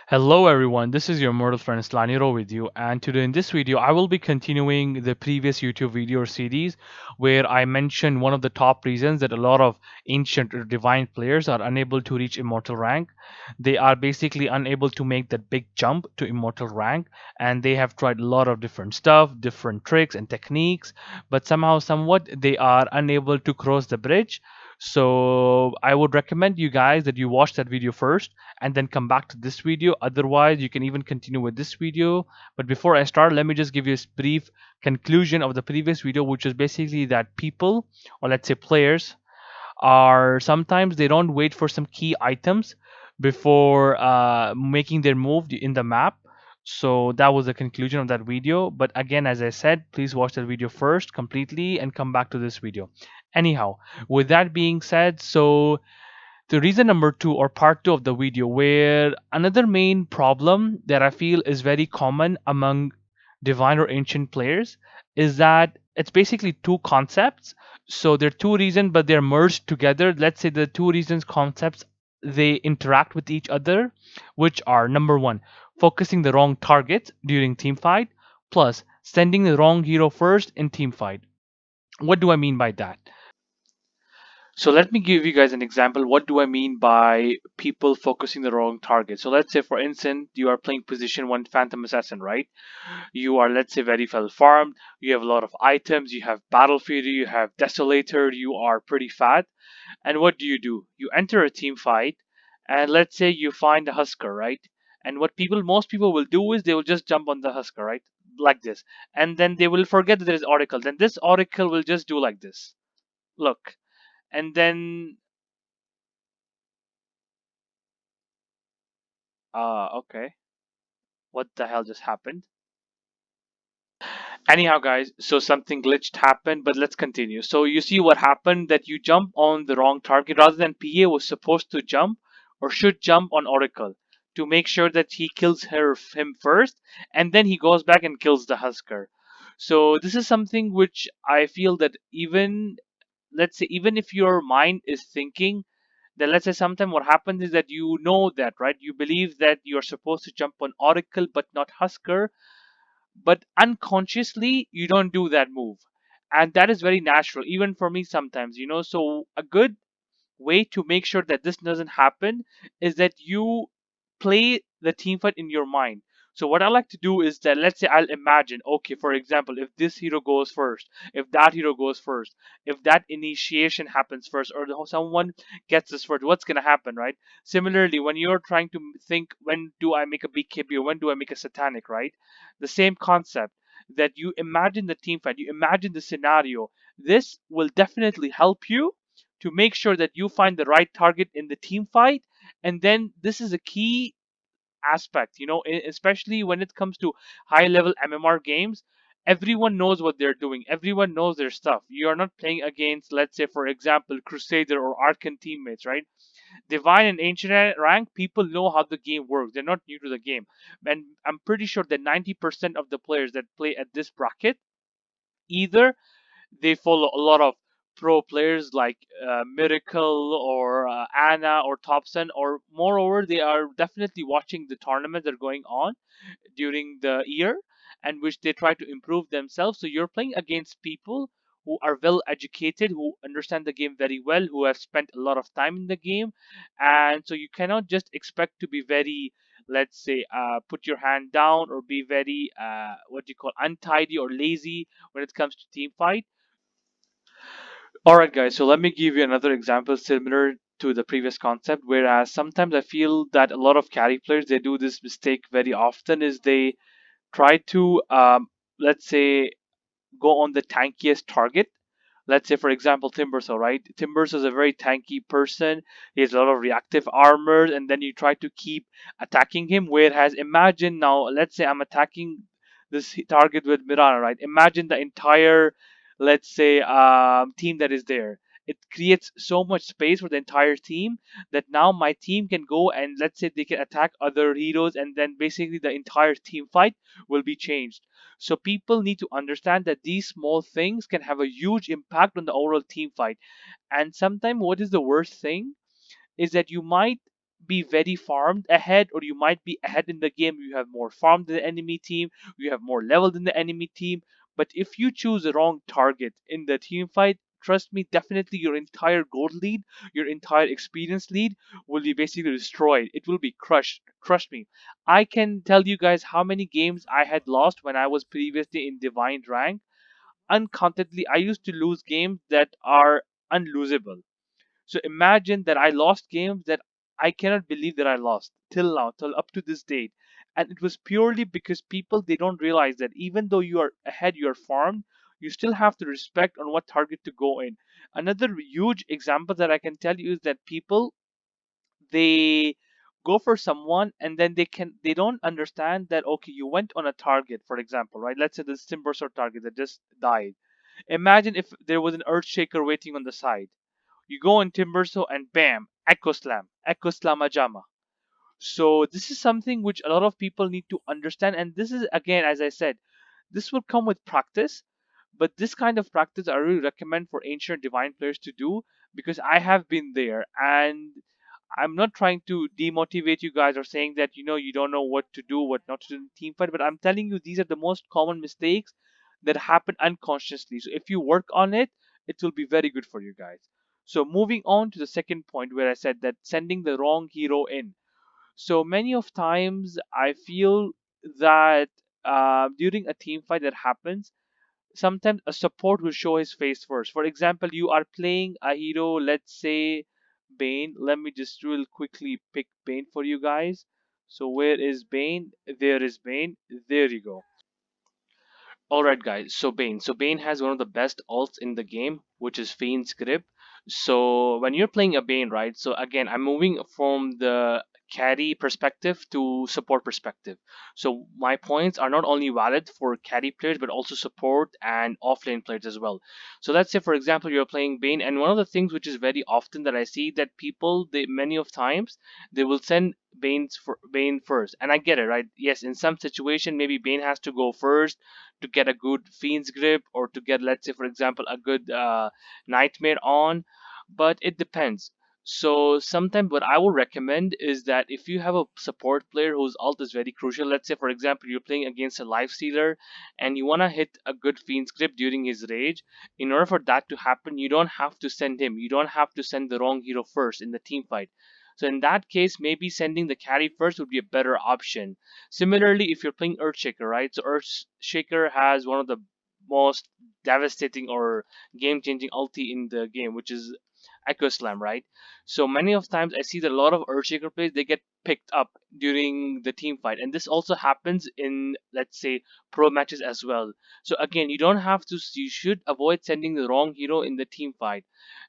Hello everyone, this is your mortal friend Slaniro with you, and today in this video I will be continuing the previous YouTube video series where I mentioned one of the top reasons that a lot of ancient or divine players are unable to reach immortal rank. They are basically unable to make that big jump to immortal rank, and they have tried a lot of different stuff, different tricks and techniques, but somehow somewhat they are unable to cross the bridge. So I would recommend you guys that you watch that video first and then come back to this video. Otherwise, you can even continue with this video. But before I start, let me just give you a brief conclusion of the previous video, which is basically that people, or let's say players, are sometimes they don't wait for some key items before making their move in the map. So that was the conclusion of that video. But again, as I said, please watch that video first completely and come back to this video. Anyhow, with that being said, so the reason number two, or part two of the video, where another main problem that I feel is very common among divine or ancient players is that it's basically two concepts. So there are two reasons, but they're merged together. Let's say the two reasons concepts they interact with each other, which are number one, focusing the wrong target during team fight, plus sending the wrong hero first in team fight. What do I mean by that? So let me give you guys an example. What do I mean by people focusing the wrong target? So let's say, for instance, you are playing position one Phantom Assassin, right? You are, let's say, very well farmed. You have a lot of items. You have Battlefield. You have Desolator. You are pretty fat. And what do? You enter a team fight, and let's say you find a Husker, right? And what most people will do is they will just jump on the Husker, right? Like this. And then they will forget that there is Oracle. Then this Oracle will just do like this. Look. And then okay. What the hell just happened? Anyhow, guys, so something glitched happened, but let's continue. So you see what happened, that you jump on the wrong target rather than PA was supposed to jump or should jump on Oracle to make sure that he kills him first, and then he goes back and kills the Husker. So this is something which I feel that even, let's say, even if your mind is thinking, then let's say sometime what happens is that you know that, right? You believe that you're supposed to jump on Oracle but not Husker, but unconsciously you don't do that move. And that is very natural, even for me sometimes, So a good way to make sure that this doesn't happen is that you play the team fight in your mind. So what I like to do is that, let's say, I'll imagine, okay, for example, if this hero goes first, if that hero goes first, if that initiation happens first, or someone gets this first, what's gonna happen, right? Similarly, when you're trying to think, when do I make a BKB or when do I make a satanic, right? The same concept, that you imagine the team fight, you imagine the scenario. This will definitely help you to make sure that you find the right target in the team fight. And then this is a key aspect, especially when it comes to high level MMR games. Everyone knows what they're doing, everyone knows their stuff. You're not playing against, let's say, for example, Crusader or Arcan teammates, right? Divine and ancient rank, people know how the game works, they're not new to the game. And I'm pretty sure that 90% of the players that play at this bracket, either they follow a lot of pro players like Miracle or Anna or Thompson, or moreover, they are definitely watching the tournaments that are going on during the year, and which they try to improve themselves. So you're playing against people who are well educated, who understand the game very well, who have spent a lot of time in the game. And so you cannot just expect to be very, let's say, put your hand down or be very, what do you call, untidy or lazy when it comes to team fight. All right, guys, so let me give you another example similar to the previous concept. Whereas sometimes I feel that a lot of carry players, they do this mistake very often, is they try to, let's say, go on the tankiest target. Let's say, for example, Timbersaw, right? Timbersaw is a very tanky person. He has a lot of reactive armor, and then you try to keep attacking him. Whereas, imagine now, let's say I'm attacking this target with Mirana, right? Imagine the entire, let's say, team that is there. It creates so much space for the entire team that now my team can go and, let's say, they can attack other heroes, and then basically the entire team fight will be changed. So people need to understand that these small things can have a huge impact on the overall team fight. And sometimes what is the worst thing is that you might be very farmed ahead, or you might be ahead in the game. You have more farm than the enemy team, you have more level than the enemy team. But if you choose the wrong target in the team fight, trust me, definitely your entire gold lead, your entire experience lead will be basically destroyed. It will be crushed. Trust me. I can tell you guys how many games I had lost when I was previously in divine rank. Uncountedly, I used to lose games that are unlosable. So imagine that I lost games that I cannot believe that I lost till now, till up to this date. And it was purely because people, they don't realize that even though you are ahead, you are farmed, you still have to respect on what target to go in. Another huge example that I can tell you is that people, they go for someone, and then they don't understand that, okay, you went on a target, for example, right? Let's say this Timbersaw target that just died. Imagine if there was an Earthshaker waiting on the side. You go on Timbersaw and bam, Echo Slamajama. So this is something which a lot of people need to understand, and this is, again, as I said, this will come with practice. But this kind of practice I really recommend for ancient divine players to do, because I have been there. And I'm not trying to demotivate you guys or saying that, you don't know what to do, what not to do in team fight, but I'm telling you these are the most common mistakes that happen unconsciously. So if you work on it, it will be very good for you guys. So moving on to the second point, where I said that sending the wrong hero in. So many of times I feel that during a team fight that happens, sometimes a support will show his face first. For example, you are playing a hero, let's say Bane. Let me just real quickly pick Bane for you guys. So where is Bane? There is Bane. There you go. Alright, guys. So Bane. So Bane has one of the best ults in the game, which is Fiend's Grip. So when you're playing a Bane, right? So again, I'm moving from the carry perspective to support perspective. So my points are not only valid for carry players, but also support and offlane players as well. So let's say, for example, you're playing Bane, and one of the things which is very often that I see that people, they many of times they will send Bane first, and I get it, right? Yes, in some situation maybe Bane has to go first to get a good Fiend's Grip, or to get, let's say, for example, a good Nightmare on, but it depends. So sometimes what I would recommend is that if you have a support player whose ult is very crucial, let's say, for example, you're playing against a life stealer and you want to hit a good Fiend's Grip during his rage. In order for that to happen, you don't have to send him, you don't have to send the wrong hero first in the team fight. So in that case, maybe sending the carry first would be a better option. Similarly, if you're playing Earthshaker, right? So Earthshaker has one of the most devastating or game-changing ulti in the game, which is Echo Slam, right? So many of times I see that a lot of Earthshaker plays, they get picked up during the team fight, and this also happens in, let's say, pro matches as well. So again, you don't have to, you should avoid sending the wrong hero in the team fight,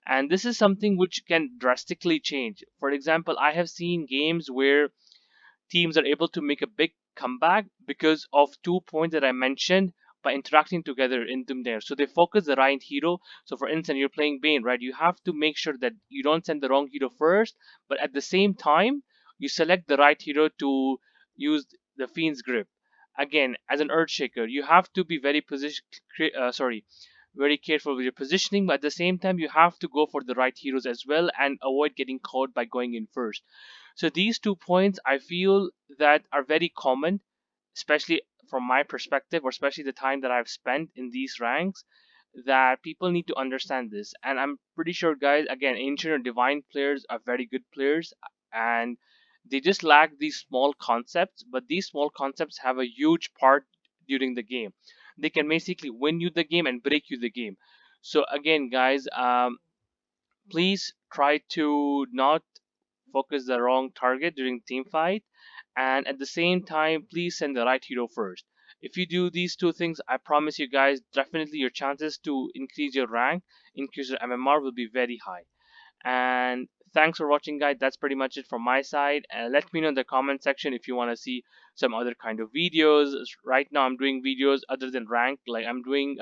and this is something which can drastically change. For example, I have seen games where teams are able to make a big comeback because of 2 points that I mentioned by interacting together in them there. So they focus the right hero. So for instance, you're playing Bane, right? You have to make sure that you don't send the wrong hero first, but at the same time, you select the right hero to use the Fiend's Grip. Again, as an Earthshaker, you have to be very careful with your positioning, but at the same time, you have to go for the right heroes as well and avoid getting caught by going in first. So these 2 points I feel that are very common, especially from my perspective, or especially the time that I've spent in these ranks, that people need to understand this. And I'm pretty sure, guys, again, ancient or divine players are very good players, and they just lack these small concepts, but these small concepts have a huge part during the game. They can basically win you the game and break you the game. So again, guys, please try to not focus the wrong target during team fight, and at the same time, please send the right hero first. If you do these two things, I promise you guys, definitely your chances to increase your rank, increase your MMR will be very high. And thanks for watching, guys. That's pretty much it from my side. And let me know in the comment section if you want to see some other kind of videos. Right now I'm doing videos other than rank, like I'm doing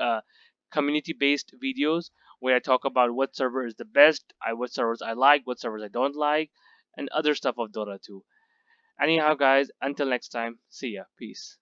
community based videos where I talk about what server is the best, what servers I like, what servers I don't like, and other stuff of Dota too. Anyhow, guys, until next time, see ya. Peace.